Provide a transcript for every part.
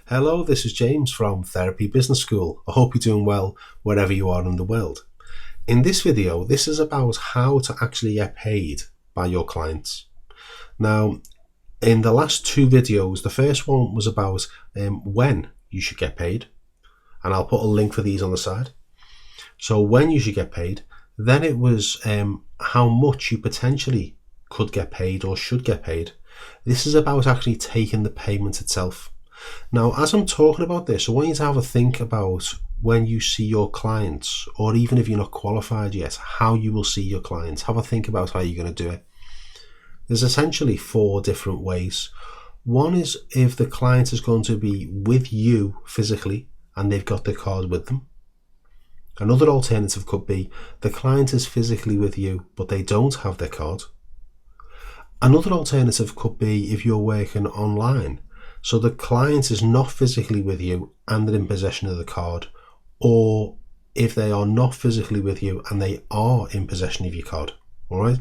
Hello, this is James from Therapy Business School. I hope you're doing well wherever you are in the world. In this video, this is about how to actually get paid by your clients. Now, in the last two videos, the first one was about when you should get paid, and I'll put a link for these on the side. So when you should get paid, then it was how much you potentially could get paid or should get paid. This is about actually taking the payment itself. Now, as I'm talking about this, I want you to have a think about when you see your clients, or even if you're not qualified yet, how you will see your clients. Have a think about how you're going to do it. There's essentially four different ways. One is if the client is going to be with you physically and they've got their card with them. Another alternative could be the client is physically with you but they don't have their card. Another alternative could be if you're working online. So the client is not physically with you and they're in possession of the card, or if they are not physically with you and they are in possession of your card. All right.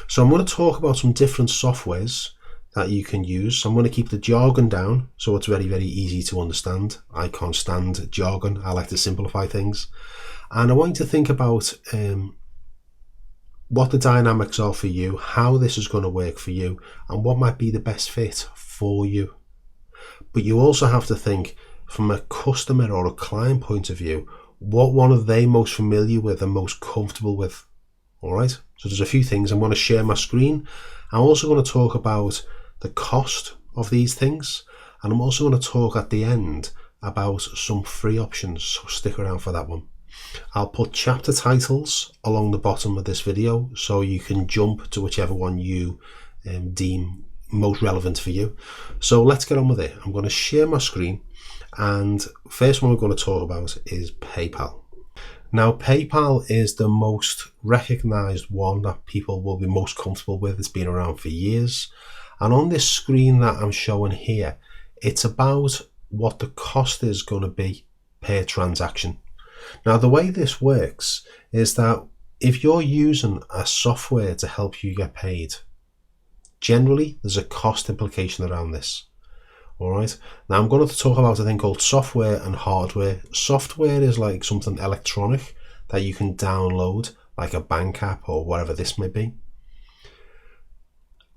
So I'm going to talk about some different softwares that you can use. I'm going to keep the jargon down so it's very, very easy to understand. I can't stand jargon. I like to simplify things. And I want you to think about what the dynamics are for you, how this is going to work for you, and what might be the best fit for you. But you also have to think from a customer or a client point of view, what one are they most familiar with and most comfortable with? All right. So there's a few things. I'm going to share my screen. I'm also going to talk about the cost of these things. And I'm also going to talk at the end about some free options. So stick around for that one. I'll put chapter titles along the bottom of this video so you can jump to whichever one you deem most relevant for you. So let's get on with it. I'm going to share my screen, and first one we're going to talk about is PayPal. Now, PayPal is the most recognized one that people will be most comfortable with. It's been around for years, and on this screen that I'm showing here, it's about what the cost is going to be per transaction. Now, the way this works is that if you're using a software to help you get paid, generally, there's a cost implication around this. All right. Now, I'm going to talk about a thing called software and hardware. Software is like something electronic that you can download, like a bank app or whatever this may be.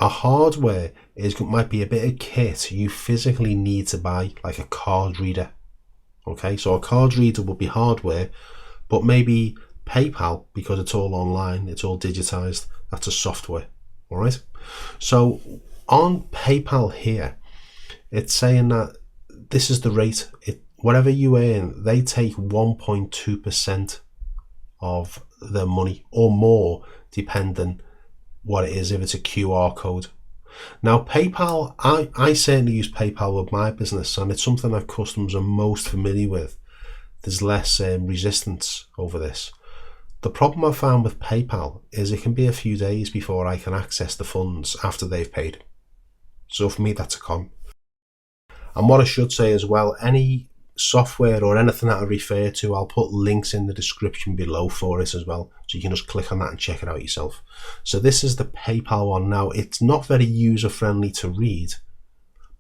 A hardware might be a bit of kit you physically need to buy, like a card reader. Okay, so a card reader would be hardware, but maybe PayPal, because it's all online, it's all digitized, that's a software. All right. So on PayPal here, it's saying that this is the rate. Whatever you earn, they take 1.2% of the money or more, depending what it is, if it's a QR code. Now, PayPal, I certainly use PayPal with my business, and it's something that customers are most familiar with. There's less resistance over this. The problem I found with PayPal is it can be a few days before I can access the funds after they've paid. So for me, that's a con. And what I should say as well, any software or anything that I refer to, I'll put links in the description below for it as well. So you can just click on that and check it out yourself. So this is the PayPal one. Now, it's not very user friendly to read,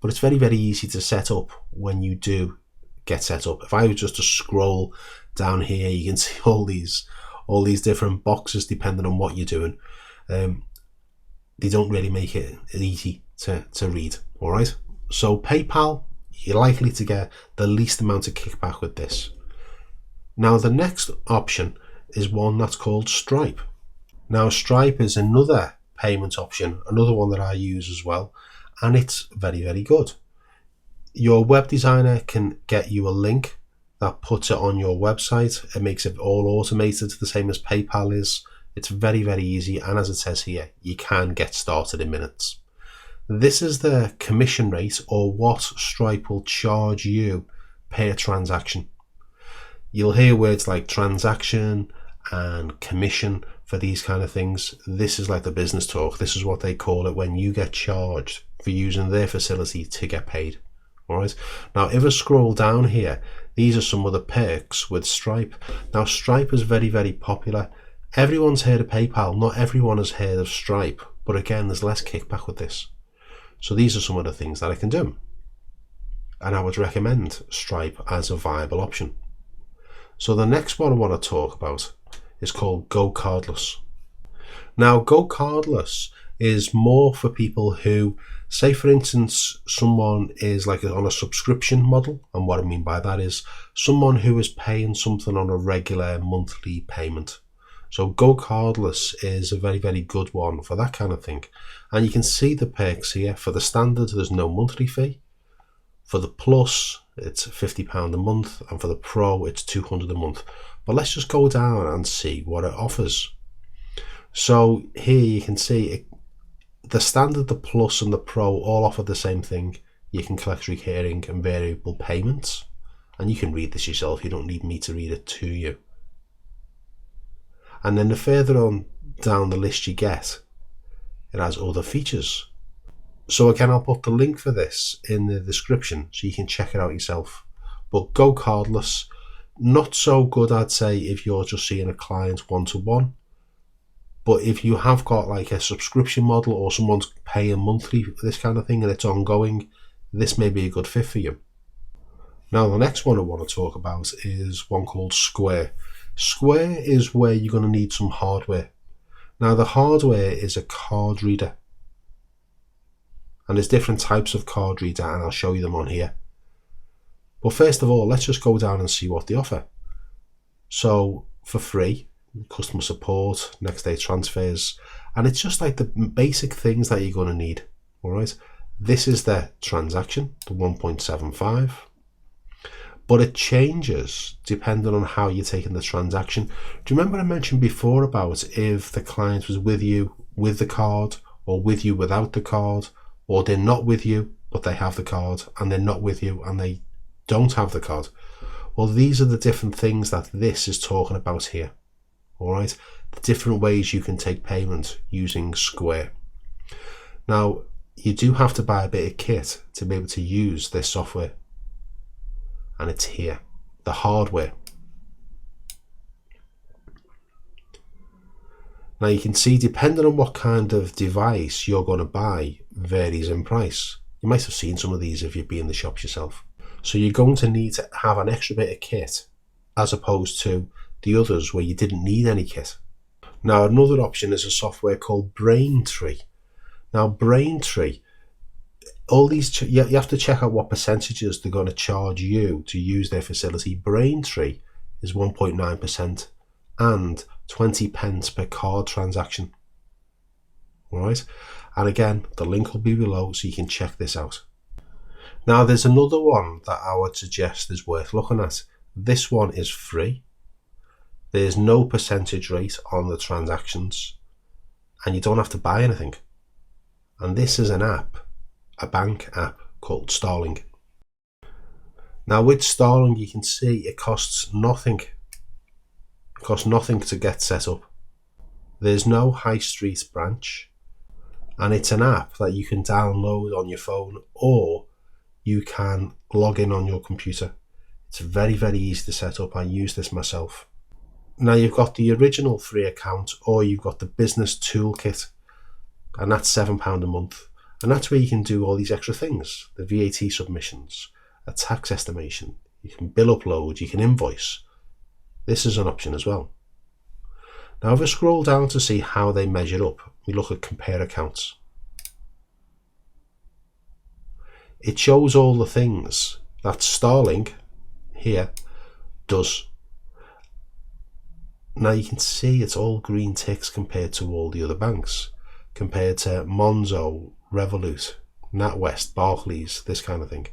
but it's very, very easy to set up when you do get set up. If I was just to scroll down here, you can see all these different boxes depending on what you're doing. They don't really make it easy to read. All right. So PayPal, you're likely to get the least amount of kickback with this. Now, the next option is one that's called Stripe. Now, Stripe is another payment option, another one that I use as well, and it's very, very good. Your web designer can get you a link that puts it on your website. It makes it all automated, the same as PayPal is. It's very, very easy, and as it says here, you can get started in minutes. This is the commission rate, or what Stripe will charge you per transaction. You'll hear words like transaction and commission for these kind of things. This is like the business talk. This is what they call it when you get charged for using their facility to get paid. All right. Now, if I scroll down here, these are some of the perks with Stripe. Now, Stripe is very, very popular. Everyone's heard of PayPal. Not everyone has heard of Stripe. But again, there's less kickback with this. So these are some of the things that I can do. and I would recommend Stripe as a viable option. So the next one I want to talk about is called Go Cardless. Now, Go Cardless is more for people who, say for instance, someone is like on a subscription model, and what I mean by that is someone who is paying something on a regular monthly payment. So Go Cardless is a very, very good one for that kind of thing. And you can see the perks here. For the standard, there's no monthly fee. For the plus, it's £50 a month, and for the pro, it's £200 a month. But let's just go down and see what it offers. So here you can see the standard, the plus, and the pro all offer the same thing. You can collect recurring and variable payments, and you can read this yourself. You don't need me to read it to you. And then the further on down the list you get, it has other features. So again, I'll put the link for this in the description so you can check it out yourself. But Go Cardless, not so good, I'd say, if you're just seeing a client one-to-one. But if you have got like a subscription model or someone's paying monthly for this kind of thing and it's ongoing, this may be a good fit for you. Now, the next one I want to talk about is one called Square. Square is where you're going to need some hardware. Now, the hardware is a card reader. And there's different types of card reader, and I'll show you them on here. But first of all, let's just go down and see what they offer. So, for free, customer support, next day transfers, and it's just like the basic things that you're going to need. All right. This is the transaction, the 1.75. But it changes depending on how you're taking the transaction. Do you remember I mentioned before about if the client was with you with the card, or with you without the card, or they're not with you but they have the card, and they're not with you and they don't have the card? Well, these are the different things that this is talking about here. All right, the different ways you can take payment using Square. Now, you do have to buy a bit of kit to be able to use this software. And it's here, the hardware. Now you can see, depending on what kind of device you're going to buy, varies in price. You might have seen some of these if you've been in the shops yourself. So you're going to need to have an extra bit of kit, as opposed to the others where you didn't need any kit. Now, another option is a software called Braintree. Now, Braintree, all these, you have to check out what percentages they're going to charge you to use their facility. Braintree is 1.9% and 20 pence per card transaction. All right. And again, the link will be below so you can check this out. Now, there's another one that I would suggest is worth looking at. This one is free. There's no percentage rate on the transactions, and you don't have to buy anything. And this is an app, a bank app called Starling. Now, with Starling, you can see it costs nothing. It costs nothing to get set up. There's no high street branch, and it's an app that you can download on your phone, or you can log in on your computer. It's very, very easy to set up. I use this myself. Now, you've got the original free account, or you've got the business toolkit, and that's £7 a month. And that's where you can do all these extra things, the VAT submissions, a tax estimation, you can bill upload, you can invoice. This is an option as well. Now, if I scroll down to see how they measure up, we look at compare accounts. It shows all the things that Starling here does. Now you can see it's all green ticks compared to all the other banks, compared to Monzo, Revolut, NatWest, Barclays, this kind of thing.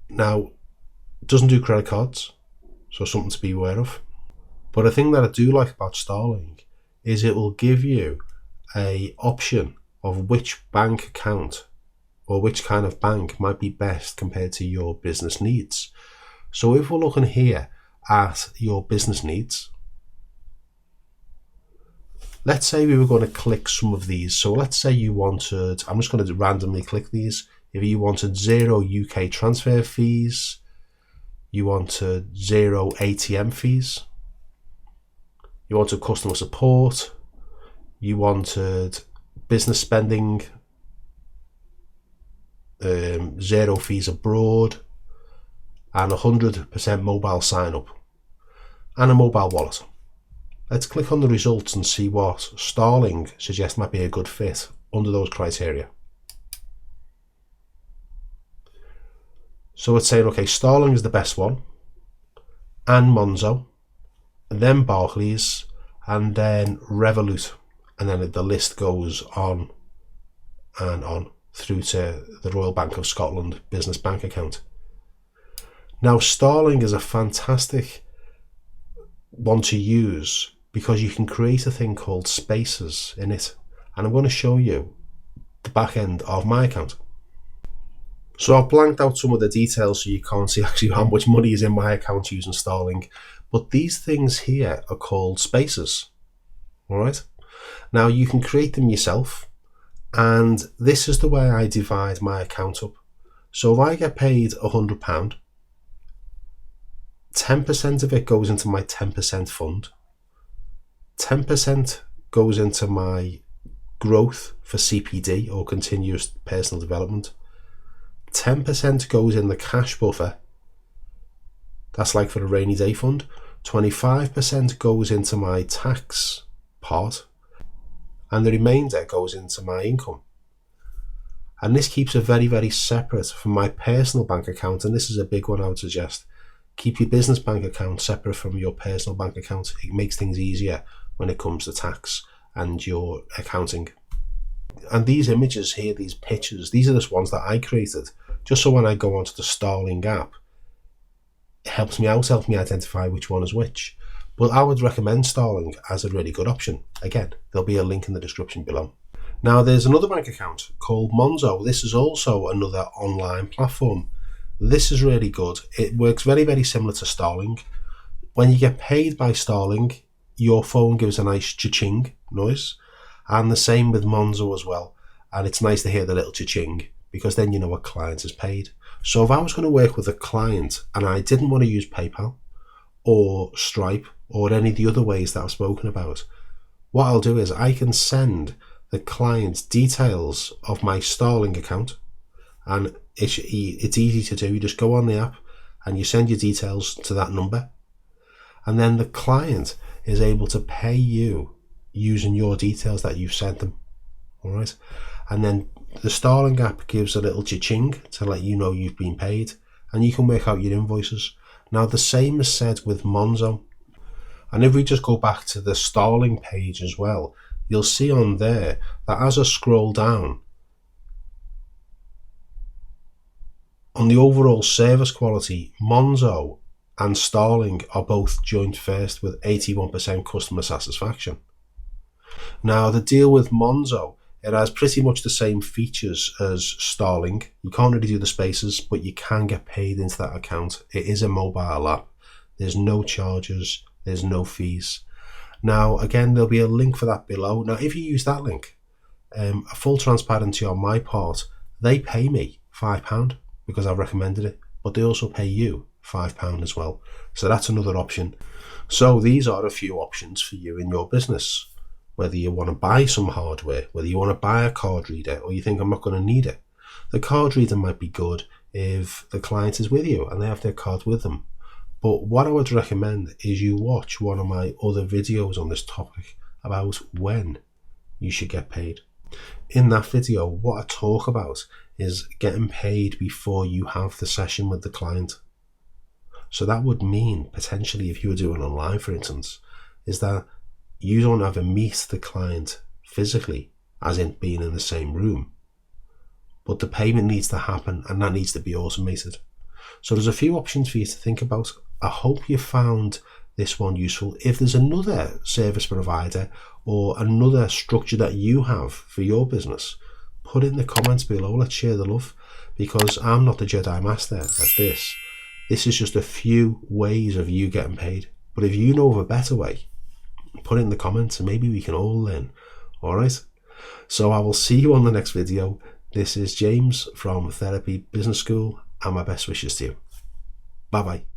Now, it doesn't do credit cards, so something to be aware of. But a thing that I do like about Starling is it will give you an option of which bank account or which kind of bank might be best compared to your business needs. So if we're looking here at your business needs, let's say we were going to click some of these. So let's say you wanted, I'm just going to randomly click these. If you wanted 0 UK transfer fees, you wanted 0 ATM fees, you wanted customer support, you wanted business spending, 0 fees abroad, and 100% mobile sign up, and a mobile wallet. Let's click on the results and see what Starling suggests might be a good fit under those criteria. So it's saying, okay, Starling is the best one, and Monzo, and then Barclays, and then Revolut, and then the list goes on and on through to the Royal Bank of Scotland business bank account. Now, Starling is a fantastic one to use because you can create a thing called spaces in it, and I'm going to show you the back end of my account. So I've blanked out some of the details so you can't see actually how much money is in my account using Starling, but these things here are called spaces. All right, now you can create them yourself, and this is the way I divide my account up. So if I get paid £100, 10% of it goes into my 10% fund, 10% goes into my growth for CPD or continuous personal development, 10% goes in the cash buffer, that's like for a rainy day fund, 25% goes into my tax part, and the remainder goes into my income. And this keeps it very, very separate from my personal bank account, and this is a big one I would suggest. Keep your business bank account separate from your personal bank account. It makes things easier when it comes to tax and your accounting. And these images here, these pictures, these are the ones that I created, just so when I go onto the Starling app, it helps me identify which one is which. But I would recommend Starling as a really good option. Again, there'll be a link in the description below. Now, there's another bank account called Monzo. This is also another online platform. This is really good. It works very, very similar to Starling. When you get paid by Starling, your phone gives a nice cha-ching noise, and the same with Monzo as well. And it's nice to hear the little cha-ching because then you know a client is paid. So if I was going to work with a client and I didn't want to use PayPal or Stripe or any of the other ways that I've spoken about, what I'll do is I can send the client details of my Starling account, and it's easy to do. You just go on the app and you send your details to that number, and then the client is able to pay you using your details that you've sent them. All right, and then the Starling app gives a little cha-ching to let you know you've been paid, and you can work out your invoices. Now, the same is said with Monzo. And if we just go back to the Starling page as well, you'll see on there that as I scroll down, on the overall service quality, Monzo and Starling are both joint first with 81% customer satisfaction. Now, the deal with Monzo, it has pretty much the same features as Starling. You can't really do the spaces, but you can get paid into that account. It is a mobile app. There's no charges. There's no fees. Now, again, there'll be a link for that below. Now, if you use that link, a full transparency on my part, they pay me £5 because I've recommended it, but they also pay you £5 as well. So that's another option. So these are a few options for you in your business. Whether you want to buy some hardware, whether you want to buy a card reader, or you think I'm not going to need it. The card reader might be good if the client is with you and they have their card with them. But what I would recommend is you watch one of my other videos on this topic about when you should get paid. In that video, what I talk about is getting paid before you have the session with the client. So that would mean potentially, if you were doing online, for instance, is that you don't ever meet the client physically, as in being in the same room, but the payment needs to happen and that needs to be automated. So there's a few options for you to think about. I hope you found this one useful. If there's another service provider or another structure that you have for your business, put it in the comments below. Let's share the love, because I'm not the Jedi Master at this. This is just a few ways of you getting paid. But if you know of a better way, put it in the comments and maybe we can all learn. All right. So I will see you on the next video. This is James from Therapy Business School, and my best wishes to you. Bye bye.